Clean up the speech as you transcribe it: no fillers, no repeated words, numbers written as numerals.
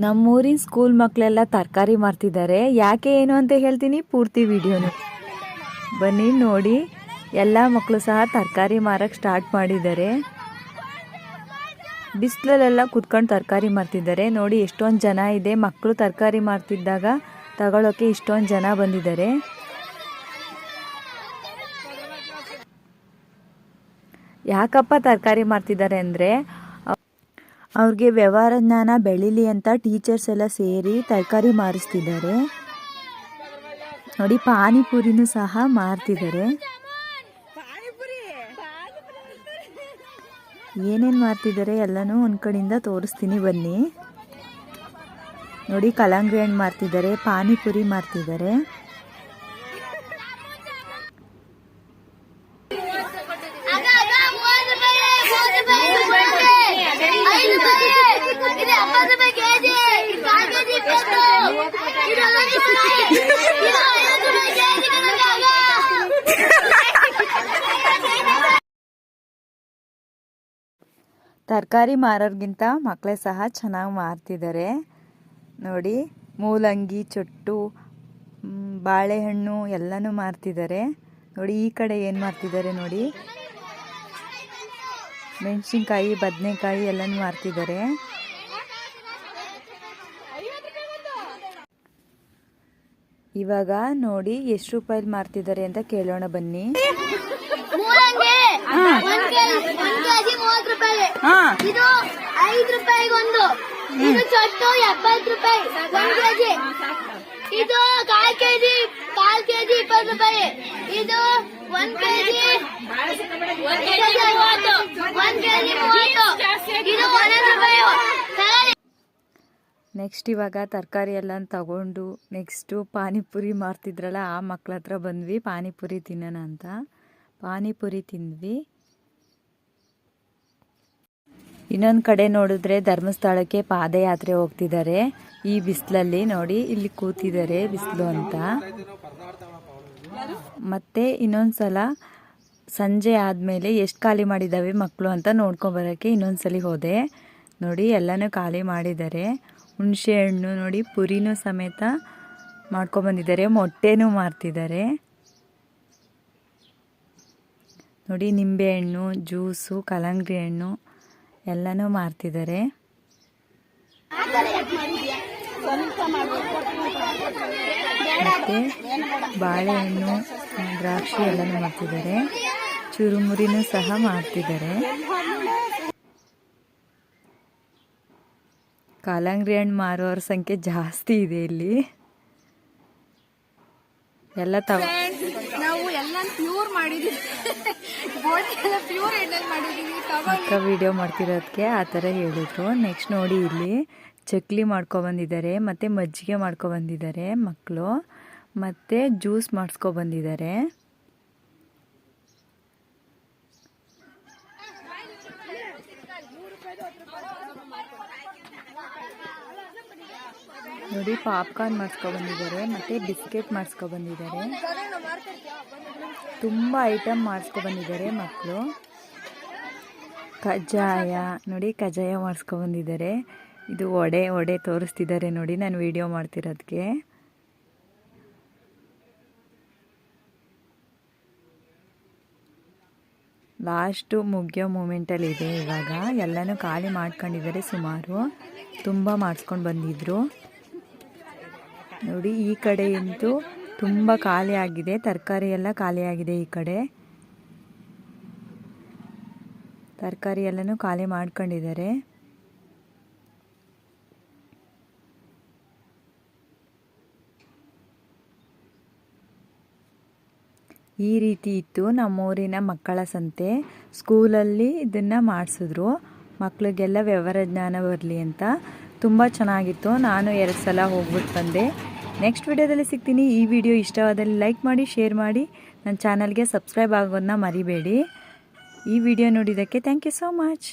ನಮ್ಮೂರಿನ ಸ್ಕೂಲ್ ಮಕ್ಕಳೆಲ್ಲ ತರಕಾರಿ ಮಾರ್ತಿದ್ದಾರೆ. ಯಾಕೆ ಏನು ಅಂತ ಹೇಳ್ತೀನಿ, ಪೂರ್ತಿ ವಿಡಿಯೋನು ಬನ್ನಿ ನೋಡಿ. ಎಲ್ಲ ಮಕ್ಕಳು ಸಹ ತರಕಾರಿ ಮಾರಕ್ಕೆ ಸ್ಟಾರ್ಟ್ ಮಾಡಿದ್ದಾರೆ. ಬಿಸಿಲಲ್ಲೆಲ್ಲ ಕುತ್ಕೊಂಡು ತರಕಾರಿ ಮಾರ್ತಿದ್ದಾರೆ. ನೋಡಿ ಎಷ್ಟೊಂದು ಜನ ಇದೆ. ಮಕ್ಕಳು ತರಕಾರಿ ಮಾರ್ತಿದ್ದಾಗ ತಗೊಳ್ಳೋಕೆ ಇಷ್ಟೊಂದು ಜನ ಬಂದಿದ್ದಾರೆ. ಯಾಕಪ್ಪ ತರಕಾರಿ ಮಾರ್ತಿದ್ದಾರೆ ಅಂದರೆ, ಅವ್ರಿಗೆ ವ್ಯವಹಾರ ಜ್ಞಾನ ಬೆಳೀಲಿ ಅಂತ ಟೀಚರ್ಸ್ ಎಲ್ಲ ಸೇರಿ ತರಕಾರಿ ಮಾರಿಸ್ತಿದ್ದಾರೆ. ನೋಡಿ ಪಾನಿಪುರಿನೂ ಸಹ ಮಾರ್ತಿದ್ದಾರೆ. ಏನೇನು ಮಾರ್ತಿದ್ದಾರೆ ಎಲ್ಲನೂ ಒಂದು ಕಡೆಯಿಂದ ತೋರಿಸ್ತೀನಿ ಬನ್ನಿ. ನೋಡಿ ಕಲ್ಲಂಗಡಿ ಹಣ್ಣು ಮಾರ್ತಿದ್ದಾರೆ, ಪಾನಿಪುರಿ ಮಾರ್ತಿದ್ದಾರೆ. ತರಕಾರಿ ಮಾರೋರ್ಗಿಂತ ಮಕ್ಕಳೇ ಸಹ ಚೆನ್ನಾಗಿ ಮಾರ್ತಿದ್ದಾರೆ. ನೋಡಿ ಮೂಲಂಗಿ, ಚೊಟ್ಟು, ಬಾಳೆಹಣ್ಣು ಎಲ್ಲನೂ ಮಾರ್ತಿದ್ದಾರೆ. ನೋಡಿ ಈ ಕಡೆ ಏನು ಮಾರ್ತಿದ್ದಾರೆ ನೋಡಿ, ಮೆಣಸಿನ್ಕಾಯಿ, ಬದನೆಕಾಯಿ ಎಲ್ಲನೂ ಮಾರ್ತಿದ್ದಾರೆ. ಇವಾಗ ನೋಡಿ ಎಷ್ಟು ರೂಪಾಯಿ ಮಾರ್ತಿದ್ದಾರೆ ಅಂತ ಕೇಳೋಣ ಬನ್ನಿ. ಇದು 5 ರೂಪಾಯಿಗೆ ಒಂದು, ಇದು ಚೊಟ್ಟು 70 ರೂಪಾಯಿ 1 ಕೆಜಿ, ಇದು ಕಾಲ್ ಕೆಜಿ 20 ರೂಪಾಯಿ, ಇದು 1 ಕೆಜಿ 30, ಇದು 1 ರೂಪಾಯಿ. ನೆಕ್ಸ್ಟ್ ಇವಾಗ ತರಕಾರಿ ಎಲ್ಲ ತಗೊಂಡು ನೆಕ್ಸ್ಟು ಪಾನಿಪುರಿ ಮಾರ್ತಿದ್ರಲ್ಲ ಆ ಮಕ್ಳ ಹತ್ರ ಬಂದ್ವಿ ಪಾನಿಪುರಿ ತಿನ್ನೋಣ ಅಂತ. ಪಾನಿಪುರಿ ತಿಂದ್ವಿ. ಇನ್ನೊಂದು ಕಡೆ ನೋಡಿದ್ರೆ ಧರ್ಮಸ್ಥಳಕ್ಕೆ ಪಾದಯಾತ್ರೆ ಹೋಗ್ತಿದ್ದಾರೆ. ಈ ಬಿಸಿಲಲ್ಲಿ ನೋಡಿ ಇಲ್ಲಿ ಕೂತಿದ್ದಾರೆ ಬಿಸಿಲು ಅಂತ. ಮತ್ತೆ ಇನ್ನೊಂದ್ಸಲ ಸಂಜೆ ಆದಮೇಲೆ ಎಷ್ಟು ಖಾಲಿ ಮಾಡಿದ್ದಾವೆ ಮಕ್ಕಳು ಅಂತ ನೋಡ್ಕೊಂಬರೋಕ್ಕೆ ಇನ್ನೊಂದ್ಸಲಿ ಹೋದೆ. ನೋಡಿ ಎಲ್ಲನೂ ಖಾಲಿ ಮಾಡಿದ್ದಾರೆ. ಹುಣಸೆ ಹಣ್ಣು ನೋಡಿ ಪುರಿನೂ ಸಮೇತ ಮಾಡ್ಕೊಬಂದಿದ್ದಾರೆ. ಮೊಟ್ಟೆನೂ ಮಾರ್ತಿದ್ದಾರೆ. ನೋಡಿ ನಿಂಬೆಹಣ್ಣು, ಜ್ಯೂಸು, ಕಲ್ಲಂಗಡಿ ಹಣ್ಣು ಎಲ್ಲನೂ ಮಾರ್ತಿದ್ದಾರೆ. ಮತ್ತು ಬಾಳೆಹಣ್ಣು, ದ್ರಾಕ್ಷಿ ಎಲ್ಲನೂ ಮಾರ್ತಿದ್ದಾರೆ. ಚುರುಮುರಿನೂ ಸಹ ಮಾರ್ತಿದ್ದಾರೆ. ಕಲ್ಲಂಗಡಿ ಹಣ್ಣು ಮಾರೋರ ಸಂಖ್ಯೆ ಜಾಸ್ತಿ ಇದೆ ಇಲ್ಲಿ. ಎಲ್ಲ ನಾವು ಎಲ್ಲ ಪ್ಯೂರ್ ಮಾಡಿದೀವಿ, ಅಕ್ಕ ವಿಡಿಯೋ ಮಾಡ್ತಿರೋದಕ್ಕೆ ಆ ಥರ ಹೇಳಿದ್ರು. ನೆಕ್ಸ್ಟ್ ನೋಡಿ ಇಲ್ಲಿ ಚಕ್ಲಿ ಮಾಡ್ಕೊಬಂದಿದ್ದಾರೆ, ಮತ್ತು ಮಜ್ಜಿಗೆ ಮಾಡ್ಕೊಬಂದಿದ್ದಾರೆ ಮಕ್ಕಳು, ಮತ್ತು ಜ್ಯೂಸ್ ಮಾಡಿಸ್ಕೊಬಂದಿದ್ದಾರೆ. ನೋಡಿ ಪಾಪ್ಕಾರ್ನ್ ಮಾಡಿಸ್ಕೊಬಂದಿದ್ದಾರೆ, ಮತ್ತು ಬಿಸ್ಕೆಟ್ ಮಾಡಿಸ್ಕೊಬಂದಿದ್ದಾರೆ. ತುಂಬ ಐಟಮ್ ಮಾಡಿಸ್ಕೊಬಂದಿದ್ದಾರೆ ಮಕ್ಕಳು. ಕಜ್ಜಾಯ ನೋಡಿ, ಕಜ್ಜಾಯ ಮಾಡಿಸ್ಕೊಬಂದಿದ್ದಾರೆ. ಇದು ವಡೆ ತೋರಿಸ್ತಿದ್ದಾರೆ ನೋಡಿ ನಾನು ವಿಡಿಯೋ ಮಾಡ್ತಿರೋದಕ್ಕೆ. ಲಾಸ್ಟು ಮುಗಿಯೋ ಮೂಮೆಂಟಲ್ಲಿ ಇದೆ ಇವಾಗ. ಎಲ್ಲನೂ ಖಾಲಿ ಮಾಡ್ಕೊಂಡಿದ್ದಾರೆ ಸುಮಾರು. ತುಂಬ ಮಾಡಿಸ್ಕೊಂಡು ಬಂದಿದ್ರು. ನೋಡಿ ಈ ಕಡೆ ಅಂತೂ ತುಂಬ ಖಾಲಿ ಆಗಿದೆ, ತರಕಾರಿ ಎಲ್ಲ ಖಾಲಿ ಆಗಿದೆ. ಈ ಕಡೆ ತರಕಾರಿ ಎಲ್ಲನೂ ಖಾಲಿ ಮಾಡ್ಕೊಂಡಿದ್ದಾರೆ. ಈ ರೀತಿ ಇತ್ತು ನಮ್ಮೂರಿನ ಮಕ್ಕಳ ಸಂತೆ. ಸ್ಕೂಲಲ್ಲಿ ಇದನ್ನು ಮಾಡಿಸಿದ್ರು ಮಕ್ಕಳಿಗೆಲ್ಲ ವ್ಯವಹಾರ ಜ್ಞಾನ ಬರಲಿ ಅಂತ. ತುಂಬ ಚೆನ್ನಾಗಿತ್ತು. ನಾನು 2 ಸಲ ಹೋಗ್ಬಿಟ್ಟು ಬಂದೆ. ನೆಕ್ಸ್ಟ್ ವಿಡಿಯೋದಲ್ಲಿ ಸಿಗ್ತೀನಿ. ಈ ವಿಡಿಯೋ ಇಷ್ಟವಾದಲ್ಲಿ ಲೈಕ್ ಮಾಡಿ, ಶೇರ್ ಮಾಡಿ, ನನ್ನ ಚಾನಲ್ಗೆ ಸಬ್ಸ್ಕ್ರೈಬ್ ಆಗೋದನ್ನ ಮರಿಬೇಡಿ. ಈ ವಿಡಿಯೋ ನೋಡಿದ್ದಕ್ಕೆ ಥ್ಯಾಂಕ್ ಯು ಸೋ ಮಚ್.